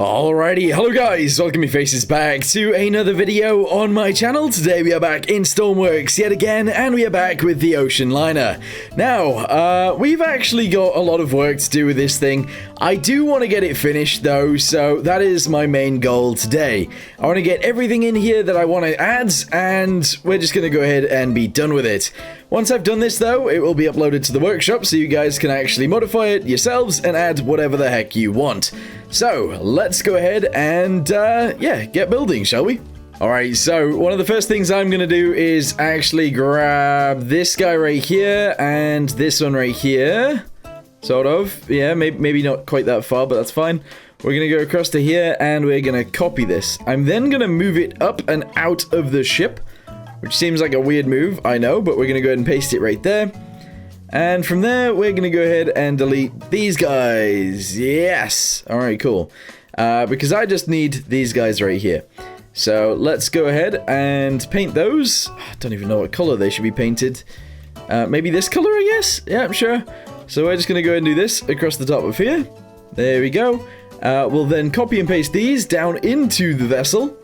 Alrighty, hello guys, welcome your faces back to another video on my channel. Today we are back in Stormworks yet again, and we are back with the Ocean Liner. Now, we've actually got a lot of work to do with this thing. I do want to get it finished though, so that is my main goal today. I want to get everything in here that I want to add, and we're just going to go ahead and be done with it. Once I've done this though, it will be uploaded to the workshop so you guys can actually modify it yourselves and add whatever the heck you want. So, let's go ahead and, yeah, get building, shall we? Alright, so one of the first things I'm going to do is actually grab this guy right here and this one right here. Sort of. Yeah, maybe not quite that far, but that's fine. We're going to go across to here and we're going to copy this. I'm then going to move it up and out of the ship, which seems like a weird move, I know, but we're going to go ahead and paste it right there. And from there, we're going to go ahead and delete these guys. Yes! Alright, cool. Because I just need these guys right here. So, let's go ahead and paint those. I don't even know what color they should be painted. Maybe this color, I guess? Yeah, I'm sure. So, we're just going to go ahead and do this across the top of here. There we go. We'll then copy and paste these down into the vessel.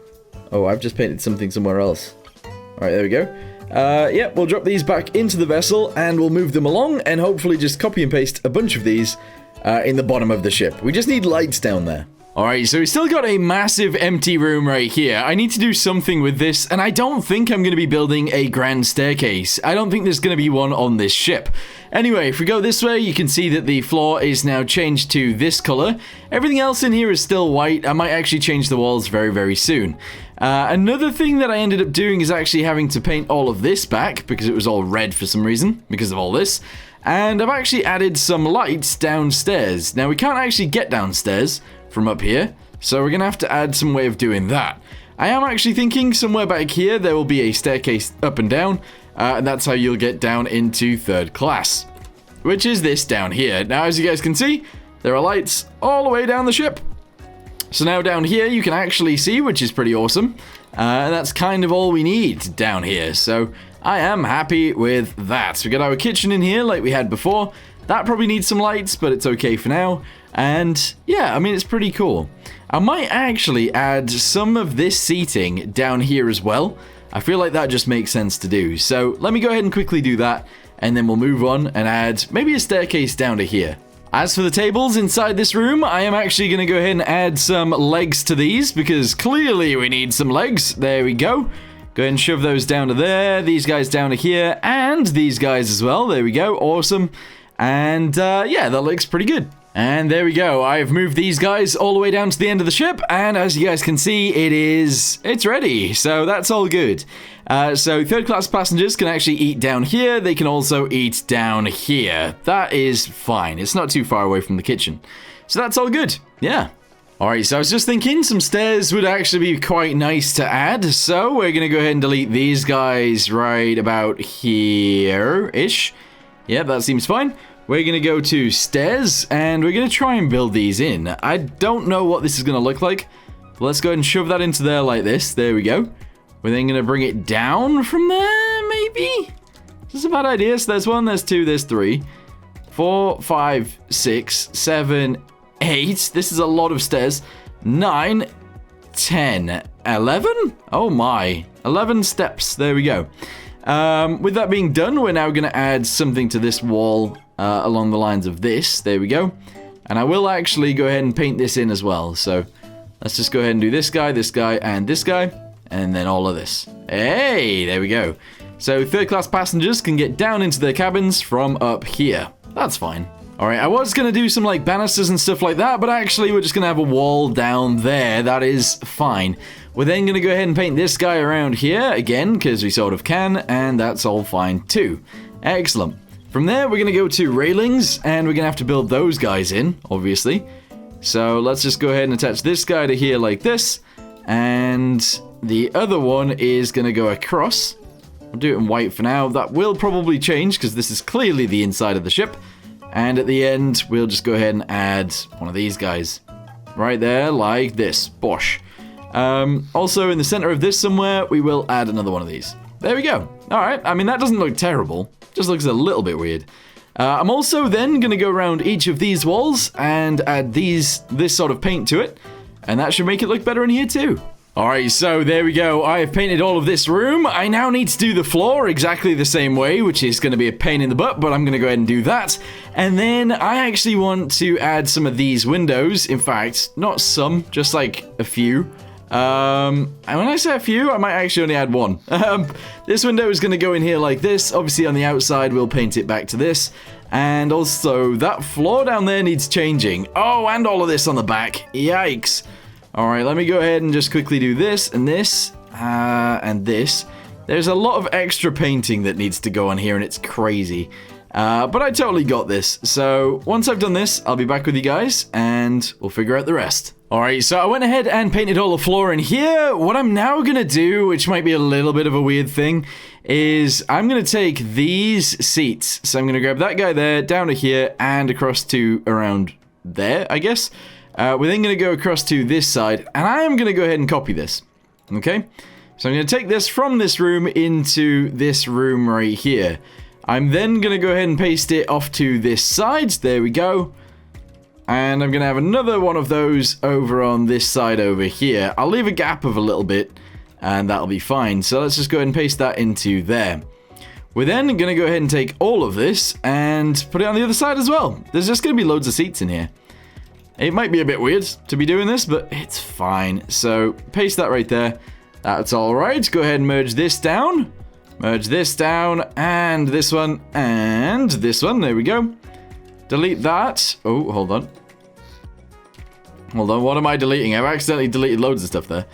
Oh, I've just painted something somewhere else. Alright, there we go. Yeah, we'll drop these back into the vessel and we'll move them along and hopefully just copy and paste a bunch of these in the bottom of the ship. We just need lights down there. Alright, so we still got a massive empty room right here. I need to do something with this, and I don't think I'm going to be building a grand staircase. I don't think there's going to be one on this ship. Anyway, if we go this way, you can see that the floor is now changed to this color. Everything else in here is still white. I might actually change the walls very, very soon. Another thing that I ended up doing is actually having to paint all of this back because it was all red for some reason because of all this. And I've actually added some lights downstairs. Now, we can't actually get downstairs from up here, so we're going to have to add some way of doing that. I am actually thinking somewhere back here there will be a staircase up and down, and that's how you'll get down into third class, which is this down here. Now, as you guys can see, there are lights all the way down the ship. So now down here you can actually see, which is pretty awesome. And that's kind of all we need down here. So I am happy with that. So we got our kitchen in here like we had before. That probably needs some lights, but it's okay for now. And yeah, I mean, it's pretty cool. I might actually add some of this seating down here as well. I feel like that just makes sense to do. So let me go ahead and quickly do that. And then we'll move on and add maybe a staircase down to here. As for the tables inside this room, I am actually going to go ahead and add some legs to these because clearly we need some legs. There we go. Go ahead and shove those down to there, these guys down to here, and these guys as well. There we go. Awesome. And yeah, that looks pretty good. And there we go. I've moved these guys all the way down to the end of the ship, and as you guys can see, it's ready. So that's all good. So third-class passengers can actually eat down here. They can also eat down here. That is fine. It's not too far away from the kitchen. So that's all good. Yeah. Alright, so I was just thinking some stairs would actually be quite nice to add. So we're going to go ahead and delete these guys right about here-ish. Yeah, that seems fine. We're going to go to stairs, and we're going to try and build these in. I don't know what this is going to look like. But let's go ahead and shove that into there like this. There we go. We're then going to bring it down from there, maybe? This is a bad idea. So there's 1, there's 2, there's 3, 4, 5, 6, 7, 8. This is a lot of stairs. 9, 10, 11? Oh my. 11 steps. There we go. With that being done, we're now going to add something to this wall along the lines of this. There we go. And I will actually go ahead and paint this in as well. So let's just go ahead and do this guy, and this guy. And then all of this. Hey, there we go. So third-class passengers can get down into their cabins from up here. That's fine. Alright, I was going to do some like banisters and stuff like that, but actually we're just going to have a wall down there. That is fine. We're then going to go ahead and paint this guy around here again, because we sort of can, and that's all fine too. Excellent. From there, we're going to go to railings, and we're going to have to build those guys in, obviously. So let's just go ahead and attach this guy to here like this, and the other one is going to go across. I'll do it in white for now. That will probably change, because this is clearly the inside of the ship. And at the end, we'll just go ahead and add one of these guys. Right there, like this. Bosh. Also, in the center of this somewhere, we will add another one of these. There we go. Alright, I mean, that doesn't look terrible. Just looks a little bit weird. I'm also then going to go around each of these walls and add this sort of paint to it. And that should make it look better in here too. Alright, so there we go. I have painted all of this room. I now need to do the floor exactly the same way, which is going to be a pain in the butt, but I'm going to go ahead and do that. And then I actually want to add some of these windows. In fact, not some, just like a few. And when I say a few, I might actually only add one. This window is going to go in here like this. Obviously, on the outside, we'll paint it back to this. And also, that floor down there needs changing. Oh, and all of this on the back. Yikes. Alright, let me go ahead and just quickly do this, and this, and this. There's a lot of extra painting that needs to go on here, and it's crazy. But I totally got this. So, once I've done this, I'll be back with you guys, and we'll figure out the rest. Alright, so I went ahead and painted all the floor in here. What I'm now gonna do, which might be a little bit of a weird thing, is I'm gonna take these seats. So I'm gonna grab that guy there, down to here, and across to around there, I guess. We're then going to go across to this side, and I am going to go ahead and copy this, okay? So I'm going to take this from this room into this room right here. I'm then going to go ahead and paste it off to this side, there we go. And I'm going to have another one of those over on this side over here. I'll leave a gap of a little bit, and that'll be fine. So let's just go ahead and paste that into there. We're then going to go ahead and take all of this and put it on the other side as well. There's just going to be loads of seats in here. It might be a bit weird to be doing this, but it's fine. So, paste that right there. That's alright. Go ahead and merge this down. Merge this down, and this one, and this one. There we go. Delete that. Oh, hold on. Hold on, what am I deleting? I've accidentally deleted loads of stuff there.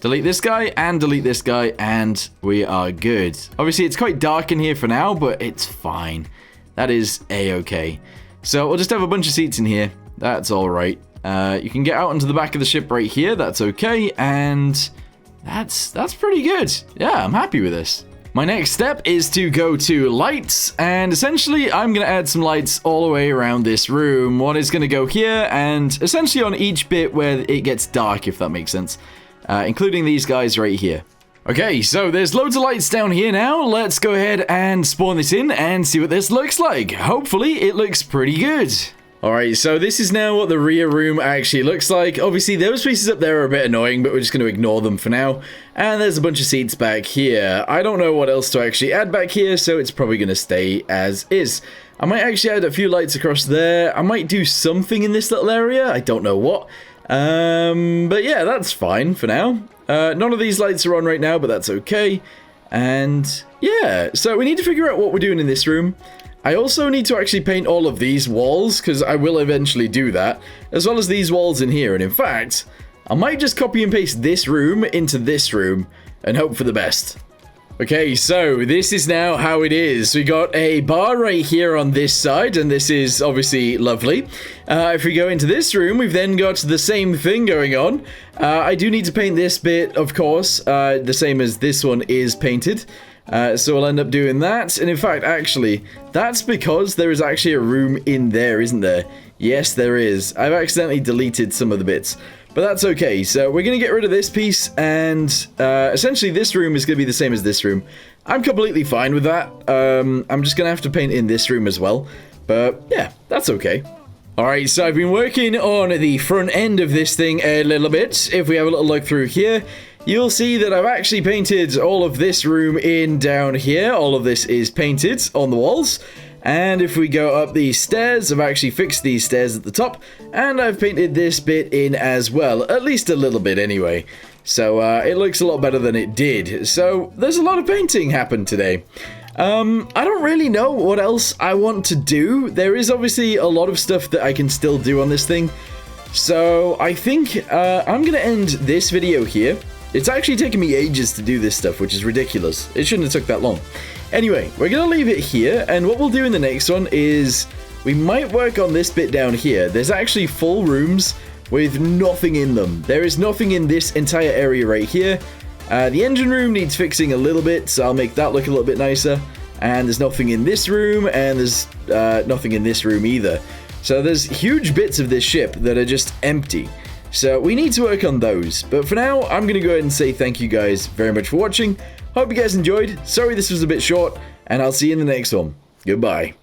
Delete this guy, and delete this guy, and we are good. Obviously, it's quite dark in here for now, but it's fine. That is a-okay. So, we'll just have a bunch of seats in here. That's alright. You can get out onto the back of the ship right here. That's okay. And that's pretty good. Yeah, I'm happy with this. My next step is to go to lights. And essentially, I'm going to add some lights all the way around this room. One is going to go here and essentially on each bit where it gets dark, if that makes sense. Including these guys right here. Okay, so there's loads of lights down here now. Let's go ahead and spawn this in and see what this looks like. Hopefully, it looks pretty good. Alright, so this is now what the rear room actually looks like. Obviously, those pieces up there are a bit annoying, but we're just going to ignore them for now. And there's a bunch of seats back here. I don't know what else to actually add back here, so it's probably going to stay as is. I might actually add a few lights across there. I might do something in this little area. I don't know what. But yeah, that's fine for now. None of these lights are on right now, but that's okay. And yeah, so we need to figure out what we're doing in this room. I also need to actually paint all of these walls, because I will eventually do that, as well as these walls in here. And in fact, I might just copy and paste this room into this room and hope for the best. Okay, so this is now how it is. We got a bar right here on this side, and this is obviously lovely. If we go into this room, we've then got the same thing going on. I do need to paint this bit, of course, the same as this one is painted. So we'll end up doing that. And in fact, actually, that's because there is actually a room in there, isn't there? Yes, there is. I've accidentally deleted some of the bits. But that's okay. So we're going to get rid of this piece. And essentially, this room is going to be the same as this room. I'm completely fine with that. I'm just going to have to paint in this room as well. But yeah, that's okay. Alright, so I've been working on the front end of this thing a little bit. If we have a little look through here, you'll see that I've actually painted all of this room in down here. All of this is painted on the walls. And if we go up these stairs, I've actually fixed these stairs at the top. And I've painted this bit in as well. At least a little bit anyway. So it looks a lot better than it did. So there's a lot of painting happened today. I don't really know what else I want to do. There is obviously a lot of stuff that I can still do on this thing. So I think I'm going to end this video here. It's actually taken me ages to do this stuff, which is ridiculous. It shouldn't have took that long. Anyway, we're going to leave it here, and what we'll do in the next one is we might work on this bit down here. There's actually full rooms with nothing in them. There is nothing in this entire area right here. The engine room needs fixing a little bit, so I'll make that look a little bit nicer. And there's nothing in this room, and there's nothing in this room either. So there's huge bits of this ship that are just empty. So we need to work on those. But for now, I'm going to go ahead and say thank you guys very much for watching. Hope you guys enjoyed. Sorry this was a bit short, and I'll see you in the next one. Goodbye.